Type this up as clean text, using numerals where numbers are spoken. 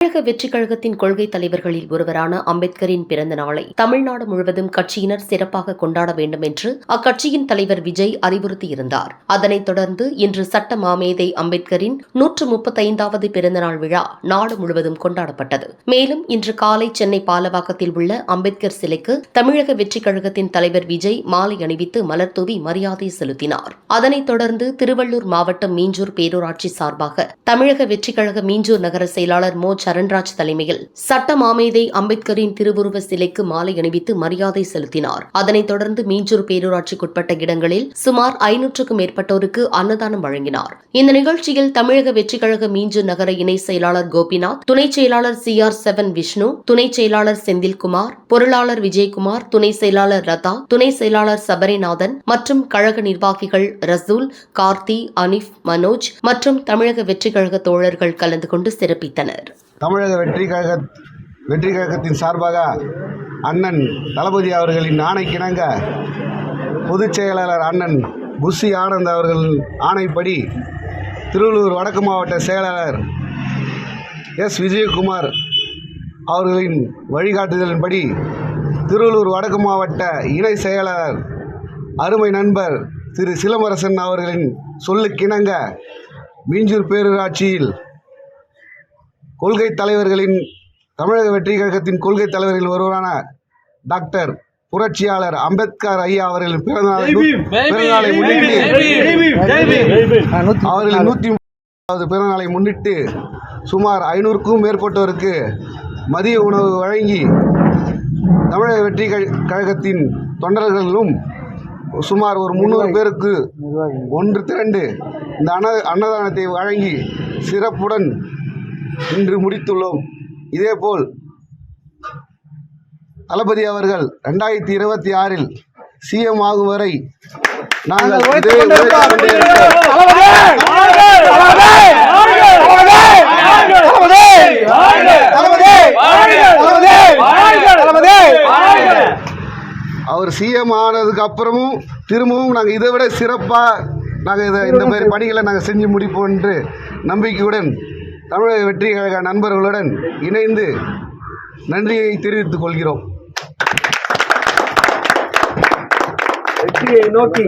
தமிழக வெற்றிக் கழகத்தின் கொள்கை தலைவர்களில் ஒருவரான அம்பேத்கரின் பிறந்த நாளை தமிழ்நாடு முழுவதும் கட்சியினர் சிறப்பாக கொண்டாட வேண்டும் என்று அக்கட்சியின் தலைவர் விஜய் அறிவுறுத்தியிருந்தார். அதனைத் தொடர்ந்து இன்று சட்ட மாமேதை அம்பேத்கரின் 135வது பிறந்தநாள் விழா நாடு முழுவதும் கொண்டாடப்பட்டது. மேலும் இன்று காலை சென்னை பாலவாக்கத்தில் உள்ள அம்பேத்கர் சிலைக்கு தமிழக வெற்றிக் கழகத்தின் தலைவர் விஜய் மாலை அணிவித்து மலர்தூவி மரியாதை செலுத்தினார். அதனைத் தொடர்ந்து திருவள்ளூர் மாவட்டம் மீஞ்சூர் பேரூராட்சி சார்பாக தமிழக வெற்றிக் கழக மீஞ்சூர் நகர செயலாளர் மோ சரண்ராஜ் தலைமையில் சட்ட மாமேதை அம்பேத்கரின் திருவுருவ சிலைக்கு மாலை அணிவித்து மரியாதை செலுத்தினார். அதனைத் தொடர்ந்து மீஞ்சூர் பேரூராட்சிக்குட்பட்ட இடங்களில் சுமார் 500க்கும் மேற்பட்டோருக்கு அன்னதானம் வழங்கினார். இந்த நிகழ்ச்சியில் தமிழக வெற்றிக் கழக மீஞ்சூர் நகர இணை செயலாளர் கோபிநாத், துணை செயலாளர் CR7 விஷ்ணு, துணை செயலாளர் செந்தில்குமார், பொருளாளர் விஜயகுமார், துணை செயலாளர் லதா, துணை செயலாளர் சபரிநாதன் மற்றும் கழக நிர்வாகிகள் ரசூல், கார்த்தி, அனிப், மனோஜ் மற்றும் தமிழக வெற்றிக் கழக தோழர்கள் கலந்து கொண்டு சிறப்பித்தனர். தமிழக வெற்றிக் கழகத்தின் சார்பாக அண்ணன் தளபதி அவர்களின் ஆணைக்கிணங்க பொதுச் செயலாளர் அண்ணன் புஷி ஆனந்த் அவர்களின் ஆணைப்படி திருவள்ளூர் வடக்கு மாவட்ட செயலாளர் விஜயகுமார் அவர்களின் வழிகாட்டுதலின்படி திருவள்ளூர் வடக்கு மாவட்ட இணை செயலாளர் அருமை நண்பர் திரு சிலம்பரசன் அவர்களின் சொல்லுக்கிணங்க மீஞ்சூர் பேரூராட்சியில் கொள்கை தலைவர்களின் தமிழக வெற்றிக் கழகத்தின் கொள்கை தலைவர்களில் ஒருவரான டாக்டர் புரட்சியாளர் அம்பேத்கர் ஐயா அவர்களின் பிறந்தநாளை முன்னிட்டு அவர்களின் 130வது பிறந்தநாளை முன்னிட்டு சுமார் 500க்கும் மேற்பட்டோருக்கு மதிய உணவு வழங்கி தமிழக வெற்றிக் கழகத்தின் தொண்டர்களும் சுமார் ஒரு 300 பேருக்கு ஒன்று திரண்டு இந்த அன்னதானத்தை வழங்கி சிறப்புடன் இன்று முடித்துள்ளோம். இதேபோல் தளபதி அவர்கள் 2026இல் CM ஆகும் வரை நாங்கள் அவர் CM ஆனதுக்கு அப்புறமும் திரும்பவும் நாங்கள் இதை விட சிறப்பாக நாங்கள் இந்த மாதிரி பணிகளை நாங்கள் செஞ்சு முடிப்போம் என்று நம்பிக்கையுடன் தமிழக வெற்றிக் கழக நண்பர்களுடன் இணைந்து நன்றியை தெரிவித்துக் கொள்கிறோம். வெற்றியை நோக்கி